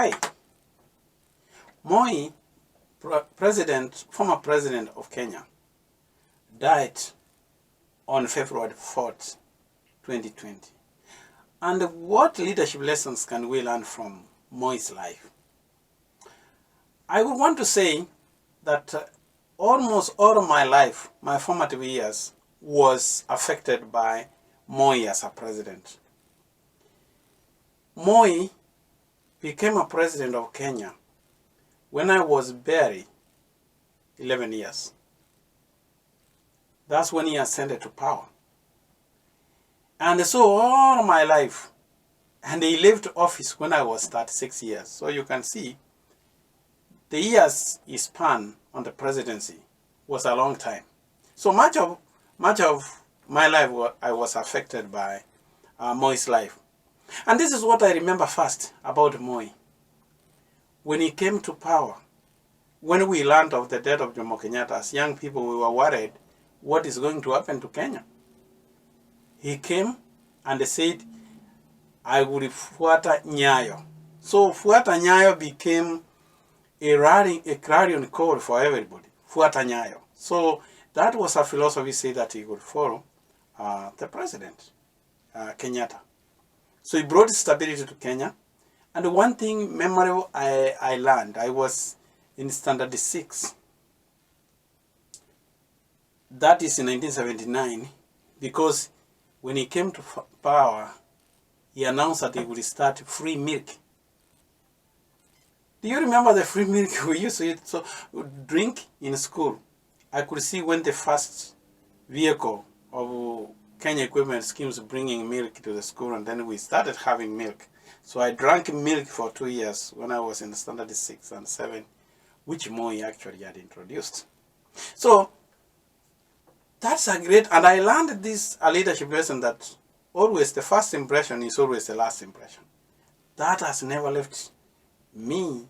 Hi. Moi, former president of Kenya, died on February 4th, 2020. And what leadership lessons can we learn from Moi's life? I would want to say that almost all of my life, my formative years, was affected by Moi as a president. Moi became a president of Kenya when I was barely 11 years. That's when he ascended to power. And so all my life, and he left office when I was 36 years. So you can see the years he spanned on the presidency was a long time. So much of my life I was affected by Moi's life. And this is what I remember first about Moi. When he came to power, when we learned of the death of Jomo Kenyatta, as young people, we were worried what is going to happen to Kenya. He came and said, I will fuata nyayo. So fuata nyayo became a clarion call for everybody. Fuata nyayo. So that was a philosophy say that he would follow the president, Kenyatta. So he brought stability to Kenya. And one thing memorable I learned, I was in standard 6. That is in 1979, because when he came to power, he announced that he would start free milk. Do you remember the free milk we used to drink in school? I could see when the first vehicle of Kenya Equipment Schemes bringing milk to the school, and then we started having milk. So I drank milk for 2 years when I was in standard 6 and 7, which Moi actually had introduced. So that's a great, and I learned this a leadership lesson that always the first impression is always the last impression. That has never left me,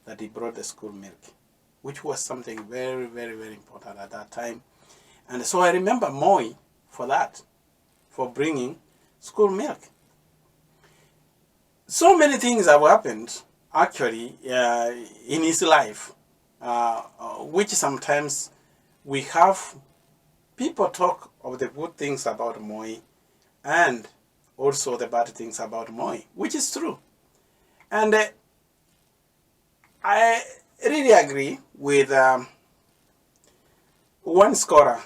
that he brought the school milk, which was something very, very, very important at that time. And so I remember Moi for that, for bringing school milk. So many things have happened actually in his life, which sometimes we have people talk of the good things about Moi and also the bad things about Moi, which is true. And I really agree with one scholar,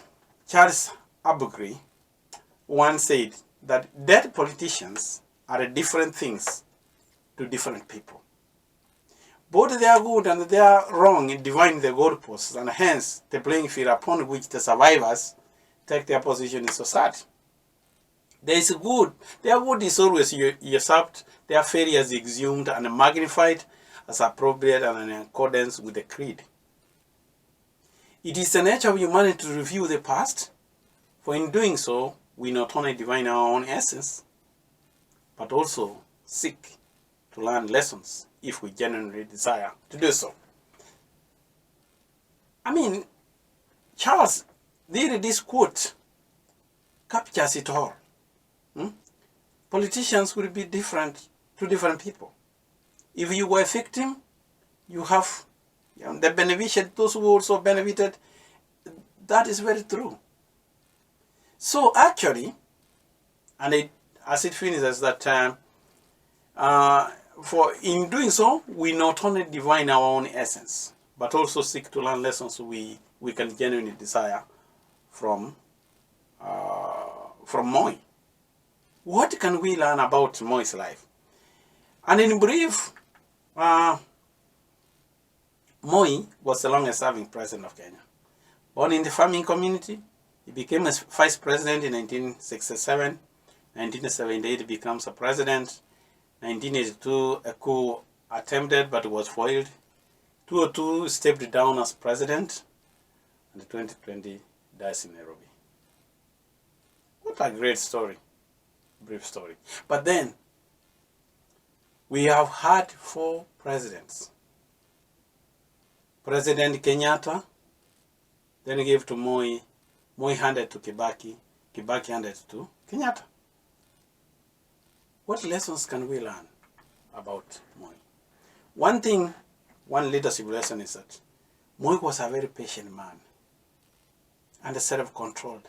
Charles Abugri, once said that dead politicians are different things to different people. Both they are good and they are wrong in dividing the goalposts, and hence the playing field upon which the survivors take their position in society. There is good. Their good is always usurped, their failures exhumed and magnified as appropriate and in accordance with the creed. It is the nature of humanity to review the past, for in doing so, we not only divine our own essence, but also seek to learn lessons if we genuinely desire to do so. I mean, Charles, this quote captures it all. Politicians will be different to different people. If you were a victim, you have the beneficiary, those who also benefited. That is very true. So actually, and as it finishes that, for in doing so, we not only divine our own essence, but also seek to learn lessons we can genuinely desire from Moi. What can we learn about Moi's life? And in brief, Moi was the longest serving president of Kenya. Born in the farming community, he became a vice president in 1967. 1978 he becomes a president. 1982 a coup attempted but was foiled. 2002 stepped down as president. And 2020 dies in Nairobi. What a great story. Brief story. But then, we have had 4 presidents. President Kenyatta, then he gave to Moi, Moi handed to Kibaki, Kibaki handed to Kenyatta. What lessons can we learn about Moi? One thing, one leadership lesson is that Moi was a very patient man and self-controlled.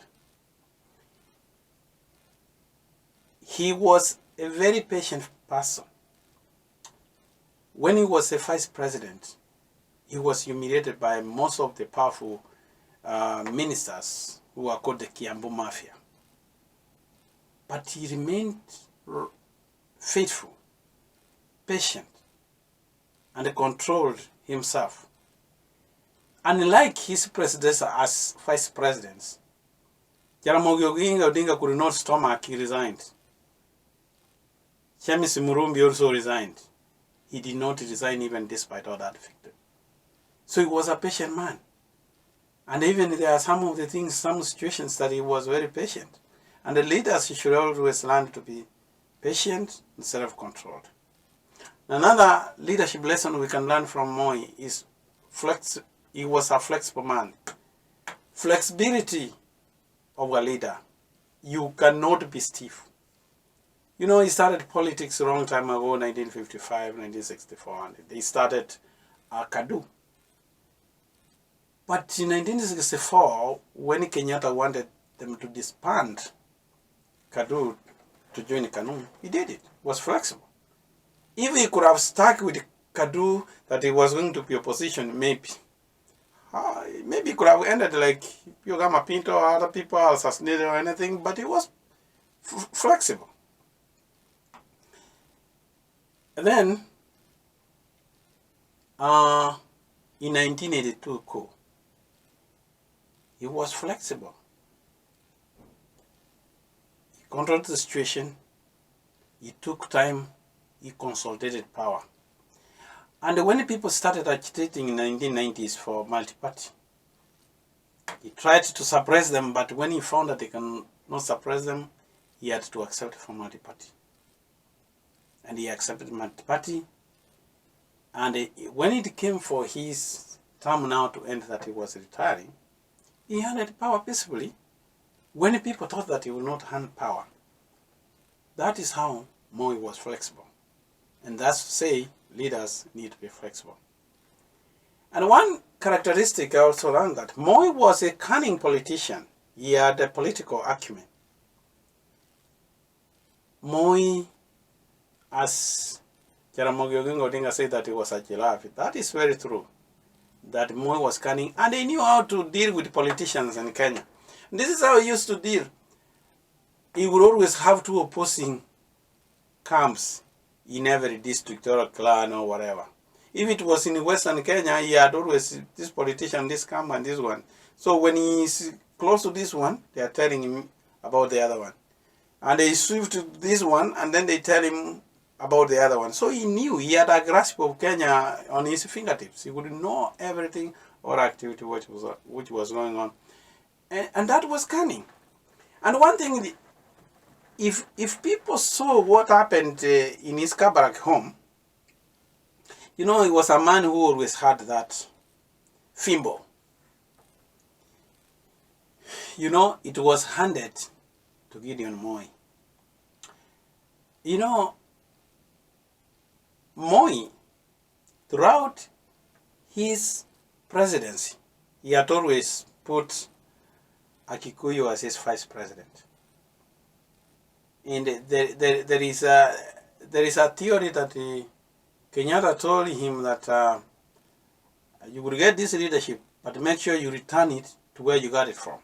He was a very patient person. When he was a vice president, he was humiliated by most of the powerful ministers who are called the Kiambu Mafia. But he remained faithful, patient, and controlled himself. Unlike his predecessor as vice presidents, Jaramogi Oginga Odinga could not stomach, he resigned. James Murumbi also resigned. He did not resign even despite all that victory. So he was a patient man. And even there are some of the things, some situations that he was very patient. And the leaders should always learn to be patient and self-controlled. Another leadership lesson we can learn from Moi is he was a flexible man. Flexibility of a leader. You cannot be stiff. You know, he started politics a long time ago, 1955, 1964, and he started KADU. But in 1964, when Kenyatta wanted them to disband KADU to join KANU, he did it. He was flexible. If he could have stuck with KADU that he was going to be opposition, maybe he could have ended like Yogama Pinto or other people assassinated or anything, but he was flexible. And then, in 1982 coup, he was flexible. He controlled the situation, he took time, he consolidated power. And when people started agitating in the 1990s for multi-party, he tried to suppress them, but when he found that he cannot suppress them, he had to accept for multi-party. And he accepted multi-party. And when it came for his term now to end, that he was retiring, he handed power peacefully when people thought that he would not hand power. That is how Moi was flexible. And that's to say, leaders need to be flexible. And one characteristic I also learned that Moi was a cunning politician. He had a political acumen. Moi, as Jaramogi Oginga Odinga said that he was a giraffe, that is very true. That Moi was cunning, and he knew how to deal with politicians in Kenya. And this is how he used to deal. He would always have two opposing camps in every district or clan or whatever. If it was in Western Kenya, he had always this politician, this camp, and this one. So when he's close to this one, they are telling him about the other one. And they shift to this one, and then they tell him about the other one. So he knew, he had a grasp of Kenya on his fingertips. He would know everything or activity which was going on. And that was cunning. And one thing, if people saw what happened in his Kabarak home, you know, he was a man who always had that fimbo. You know, it was handed to Gideon Moi. You know, Moi, throughout his presidency, he had always put a Kikuyu as his vice president. And there is a theory that Kenyatta told him that you will get this leadership, but make sure you return it to where you got it from.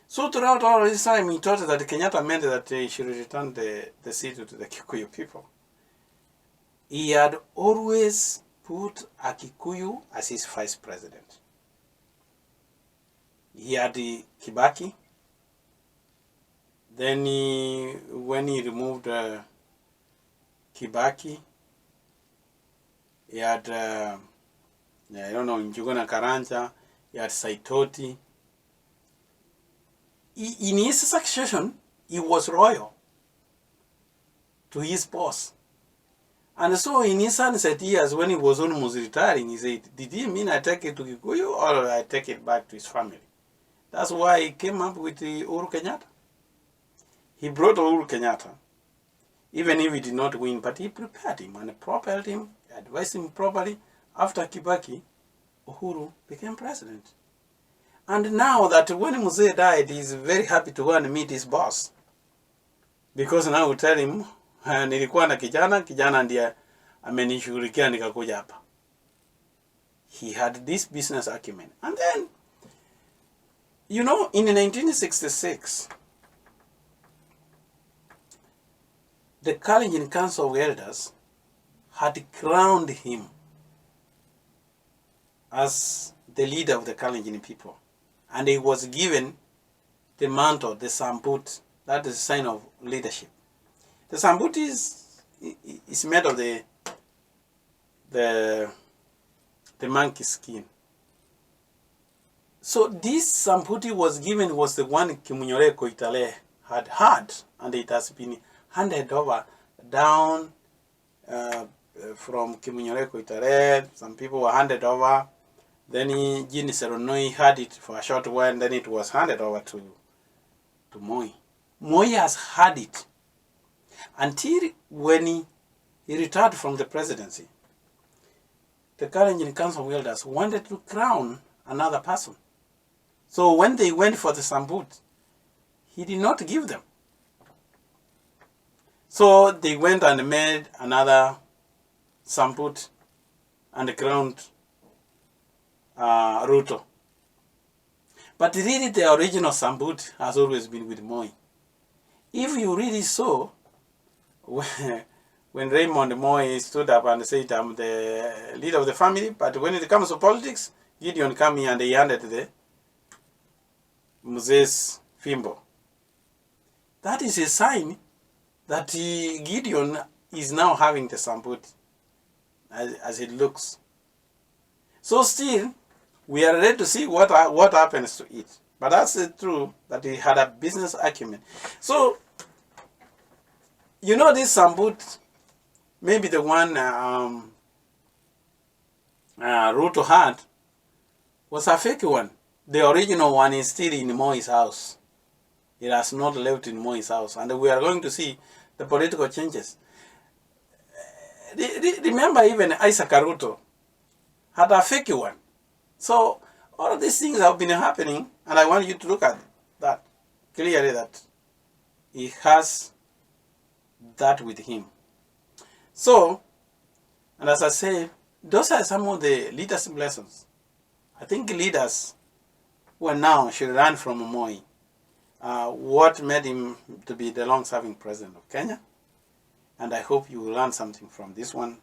So throughout all this time, he thought that Kenyatta meant that he should return the seat to the Kikuyu people. He had always put a Kikuyu as his vice president. He had Kibaki. Then when he removed Kibaki, he had, I don't know, Njuguna Karanja, he had Saitoti. In his succession, he was royal to his boss. And so in his sunset years, when he was almost retiring, he said, did he mean I take it to Kikuyu or I take it back to his family? That's why he came up with Uhuru Kenyatta. He brought Uhuru Kenyatta, even if he did not win, but he prepared him and propelled him, had advised him properly. After Kibaki, Uhuru became president. And now that when Mzee died, he's very happy to go and meet his boss. Because now we tell him, nilikuwa na kijana ndiye amenishughulikia nikakuja hapa. He had this business acumen. And then, you know, in 1966, the Kalenjin Council of Elders had crowned him as the leader of the Kalenjin people. And he was given the mantle, the sambut, that is a sign of leadership. The sambut is made of the monkey skin. So this samputi was given was the one Kimunyore Koitale had, and it has been handed over down from Kimunyore Koitale. Some people were handed over. Then Jini Seronoi had it for a short while, and then it was handed over to Moi. Moi has had it until when he retired from the presidency. The Kalenjin Council of Elders wanted to crown another person. So when they went for the sambut, he did not give them. So they went and made another sambut and crowned Ruto. But really the original sambut has always been with Moi. If you really saw, when Raymond Moi stood up and said, I'm the leader of the family, but when it comes to politics, Gideon came here and he handed the Moses Fimbo. That is a sign that Gideon is now having the sambut as it looks. So still, we are ready to see what happens to it. But that's true that he had a business acumen. So, you know this sambut, maybe the one Ruto had, was a fake one. The original one is still in Moi's house. It has not left in Moi's house. And we are going to see the political changes. Remember even Isaac Ruto had a fake one. So all of these things have been happening, and I want you to look at that clearly, that he has that with him. So, and as I say, those are some of the leadership lessons. I think leaders who are now should learn from Moi. What made him to be the long-serving president of Kenya. And I hope you will learn something from this one,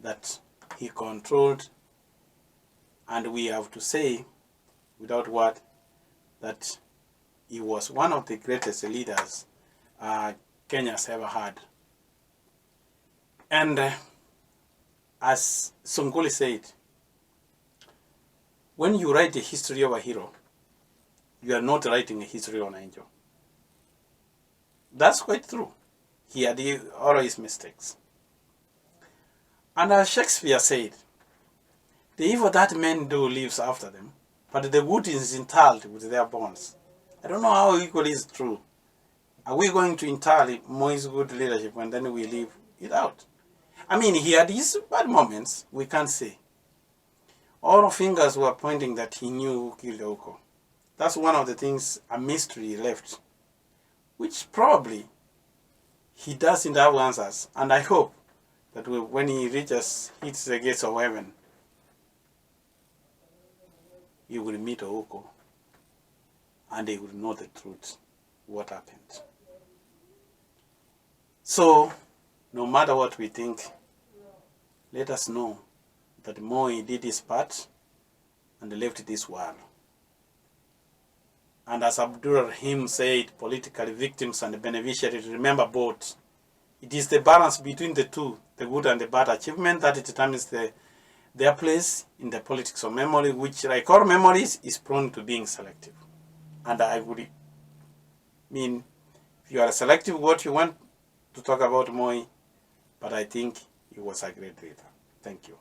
that he controlled. And we have to say, without word, that he was one of the greatest leaders Kenya's ever had. And as Songuli said, when you write the history of a hero, you are not writing a history on an angel. That's quite true. He had all his mistakes. And as Shakespeare said, the evil that men do lives after them, but the good is interred with their bones. I don't know how equally is true. Are we going to entirely Moi's good leadership and then we leave it out? I mean, he had his bad moments, we can't say. All fingers were pointing that he knew who killed Oko. That's one of the things, a mystery left, which probably he doesn't have answers. And I hope that when he hits the gates of heaven, he will meet Oko and he will know the truth, what happened. So, no matter what we think, let us know that Moi did his part and left this world. And as Abdul Rahim said, political victims and beneficiaries remember both. It is the balance between the two, the good and the bad achievement, that determines their place in the politics of memory, which, like all memories, is prone to being selective. And I would mean, if you are selective what you want to talk about Moi, but I think he was a great leader. Thank you.